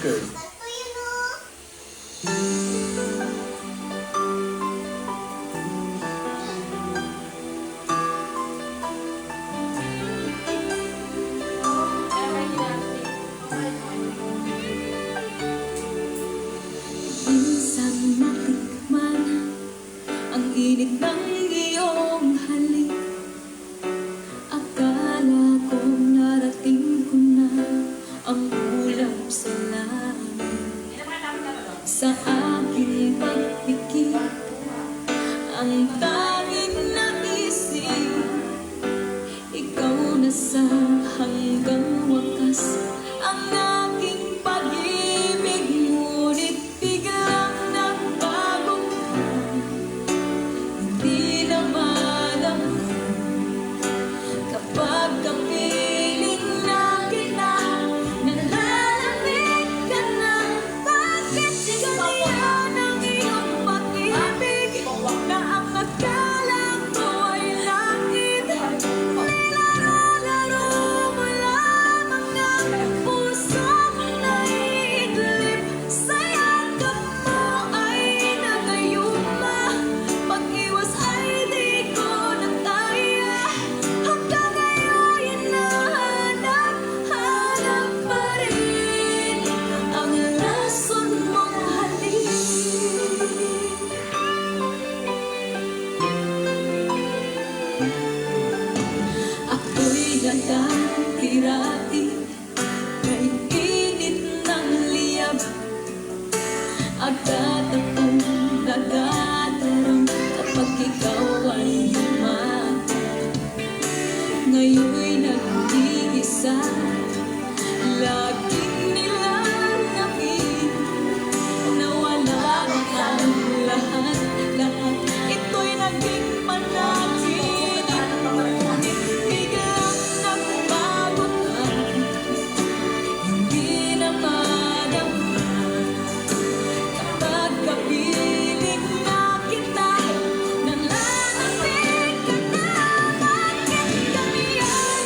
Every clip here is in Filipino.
girl. Minsan matikman ang init ng iyong halik. Akala kong narating ko na ang ulap sa langit. Sa aking pagpikit, ang tanging naisip, ikaw na sa hanggang wakas ang aking pag-ibig. Ngunit biglang nagbago, hindi na malam kapag kapiling na kita, nalalamig ka na. Bakit ganyan ang iyong pag-ibig na ang akala ko ay langit? Nilalaro mo lamang ang pusong naiidlip. Sa yakap mo ay nagayuma, pag-iwas ay di ko na kaya. Hanggang ngayon hinahanap-hanap pa rin ang lason mong halik. Ako'y nagkakirati kay init ng liyab. Agad akong nagadarang kapag ikaw ay yumakap. Ngayon'y nag-iisa, laging nilalapit, nawala ang lahat. Ito'y naging panaginip, ngunit biglang nagbago ka. Hindi na madama kapag kapiling na kita, nalalamig ka na. Bakit ganyan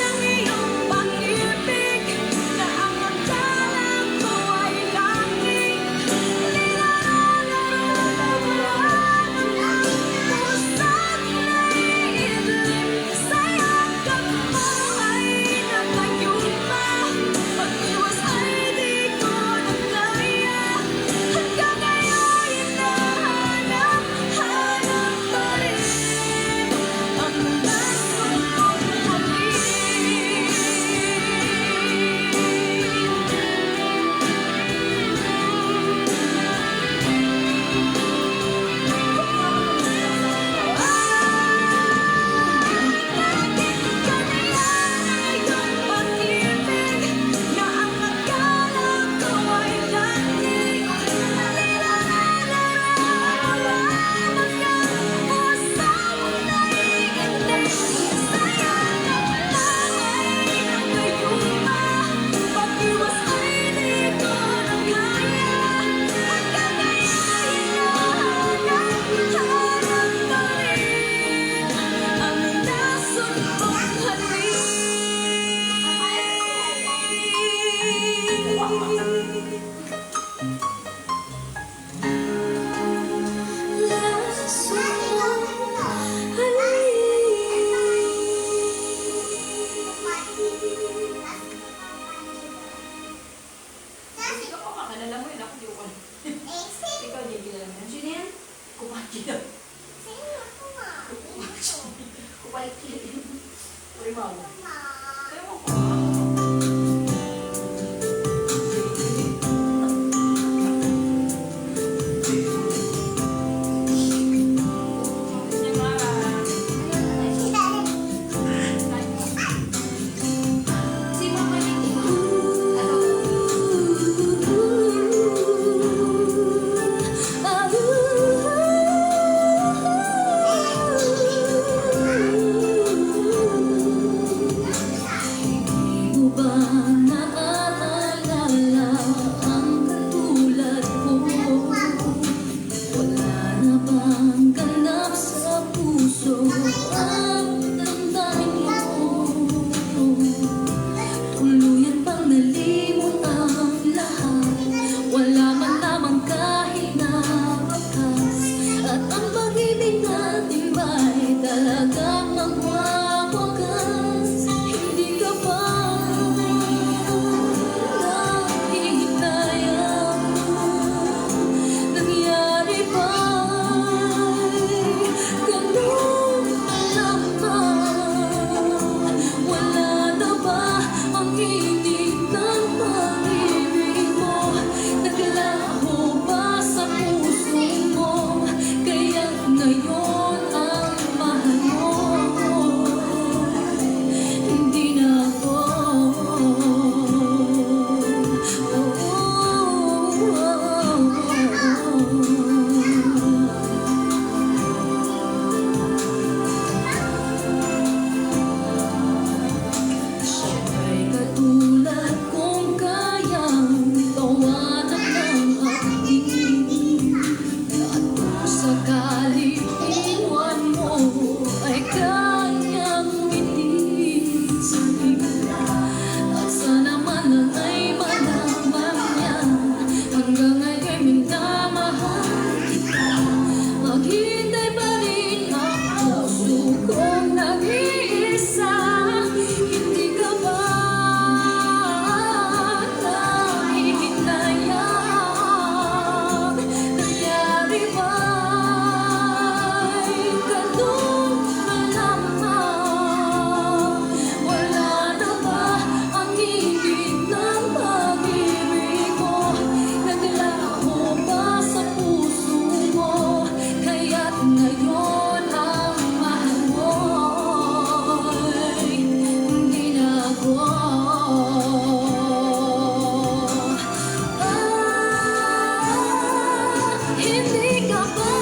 Hindi ka ba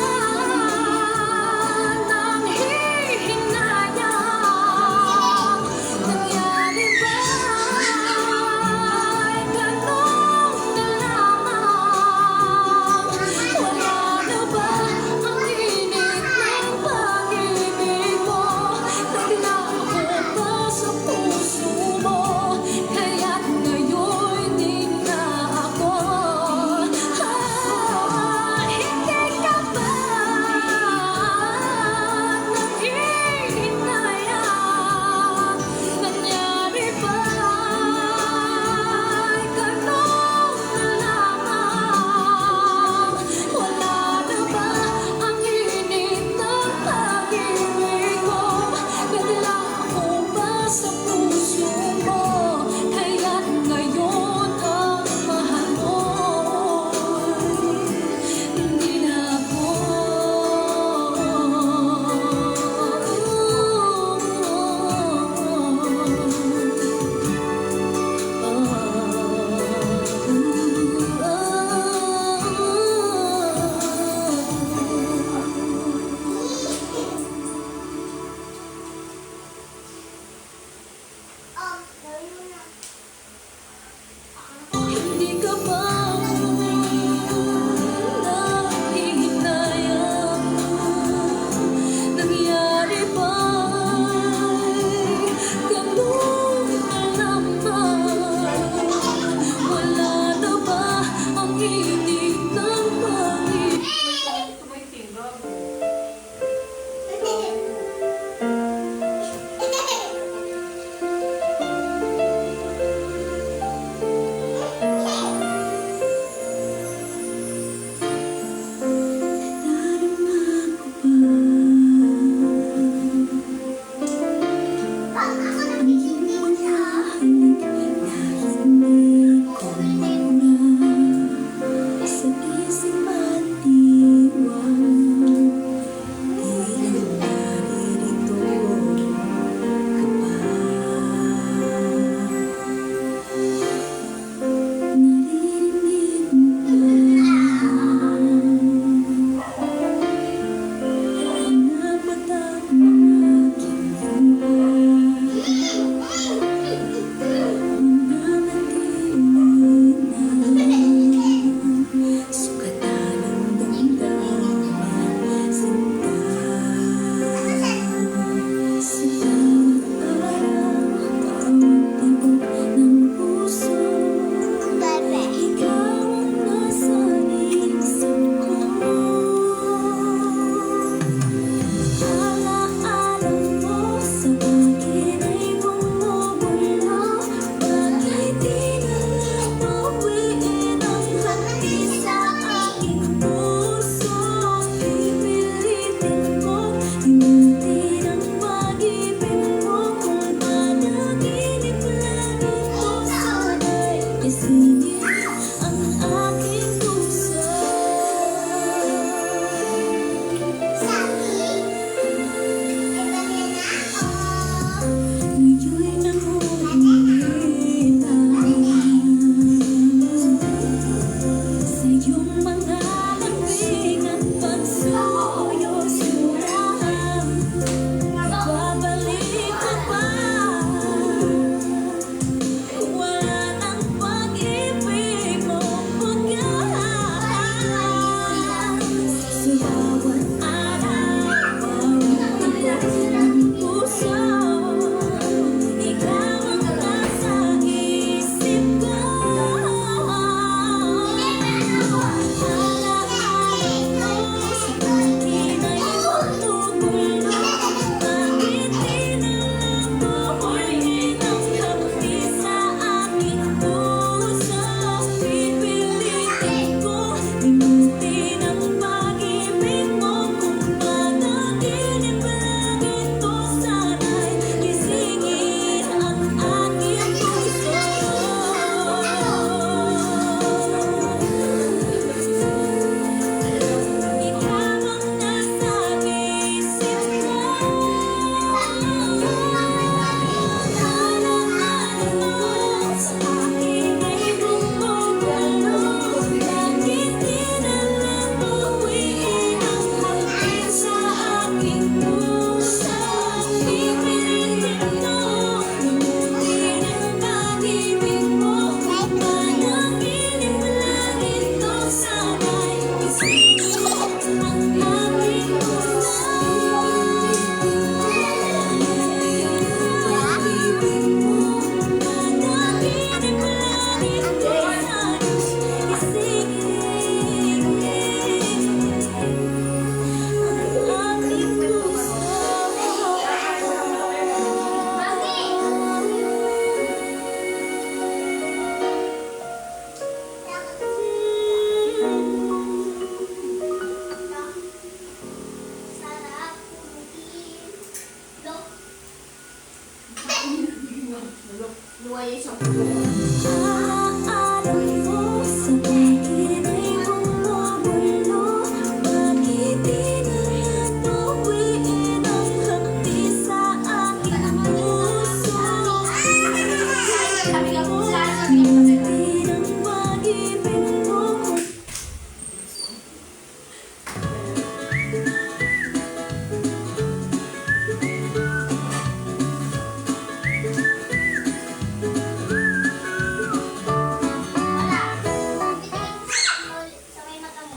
nanghihinayang? Nangyari ba'y ganun na lamang? Wala na ba ang init ng pag-ibig mo? Naglako ba sa puso mo? Kaya't ngayon'y di na ako. Hindi ka ba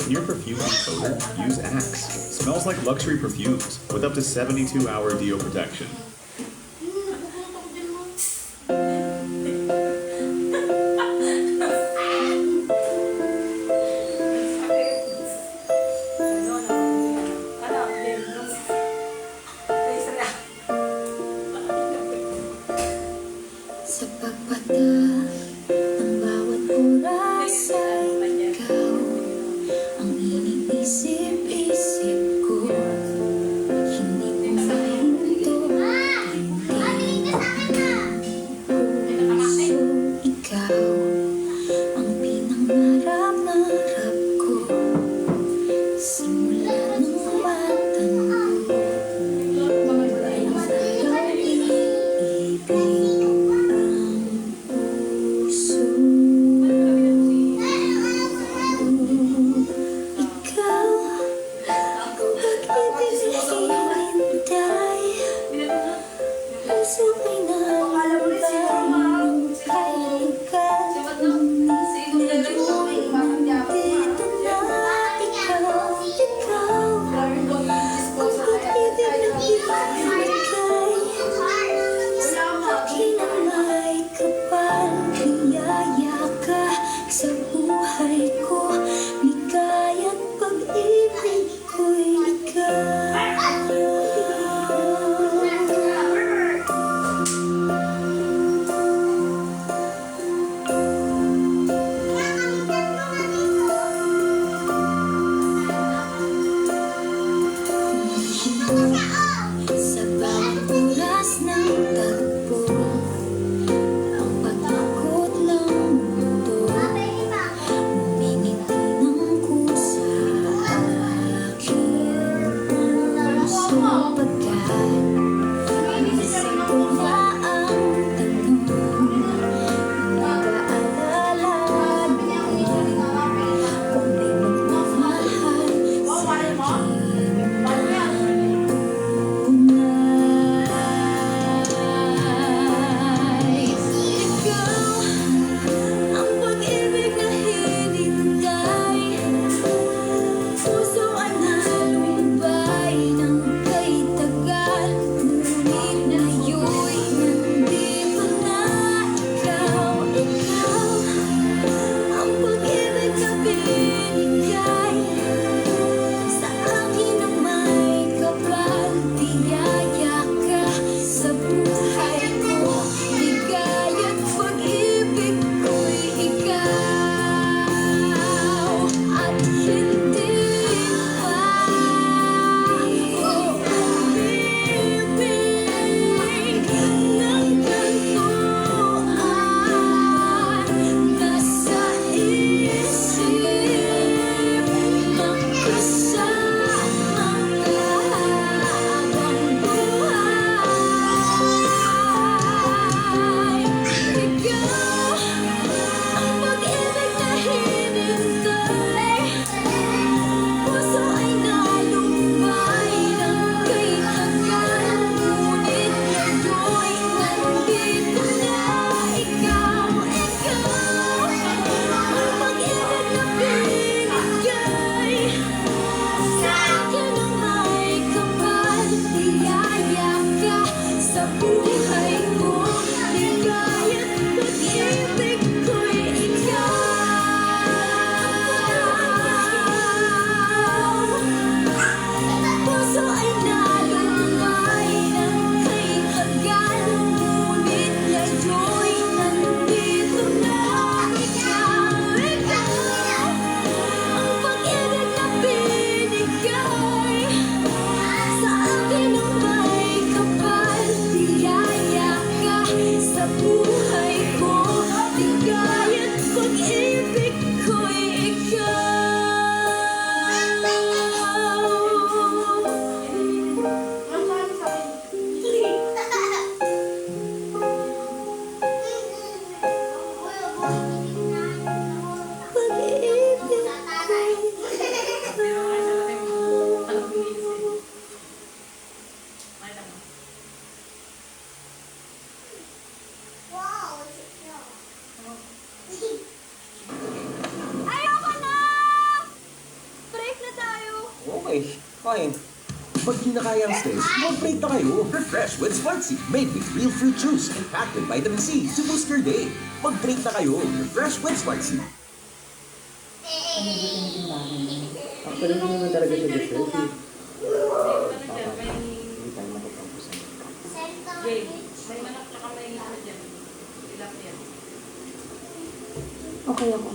In your perfume decoder, use Axe. Smells like luxury perfumes with up to 72-hour deo protection. Sa pagpata ng bawat oras ay ikaw ang iniisip-isip ko. Hindi ko mahinto Okay, fine. Pag di na kaya ang stress, mag-break na kayo. Refresh with Smartsy, made with real fruit juice and packed with vitamin C to boost your day. Mag-break na kayo. Refresh with Smartsy. Actually, hindi naman talaga siya deserve eh. May Hindi tayo makapagpapos. Jay, may manok tsaka may ano dyan. Ilap yan. Okay ako.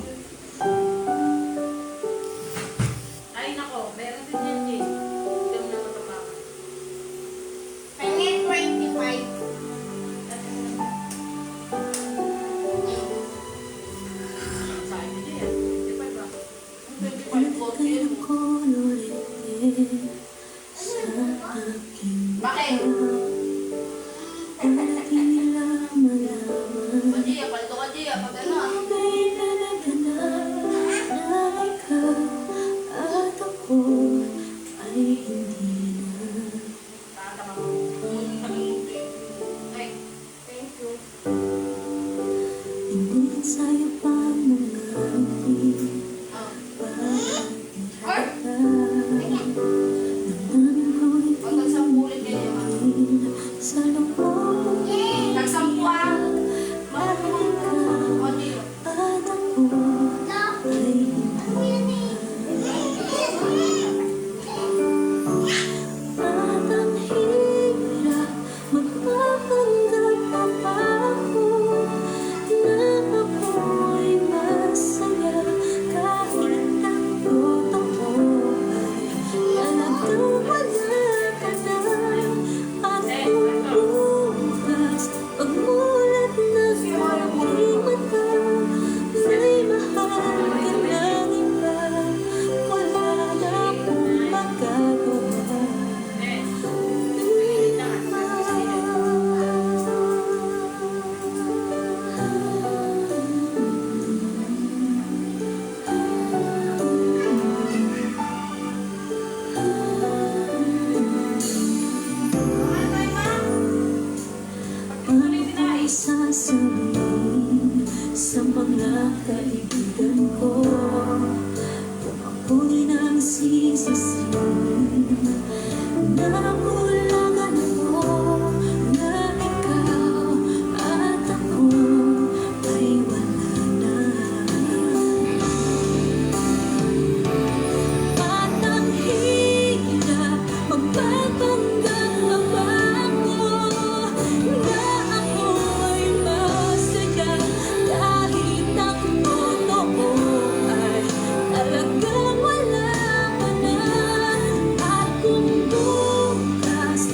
Ay nako, meron din yan Jay. Ito na matapakan. Pangit 25. Sa akin Jay yan. 25 ba? 25 po yun. Bakit? O Jay, palito ka Jay. Pag ano ah. Tatama mo. Ay, Thank you. pag nagsampu ulit ganyan ah. Nagsampu ah. O Jay, Pagmulat na sa aking mata, may mahal ka ng iba, wala na akong magagawa. Paano ko sasabihin sa mga kaibigan ko kung ako'y nagsisisihin na nakulangan ako na ikaw at ako ay wala na. At ang hirap magpapanggap na bago na ako'y masaya kahit ang totoo ay talagang wala ka na. At kung bukas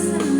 sa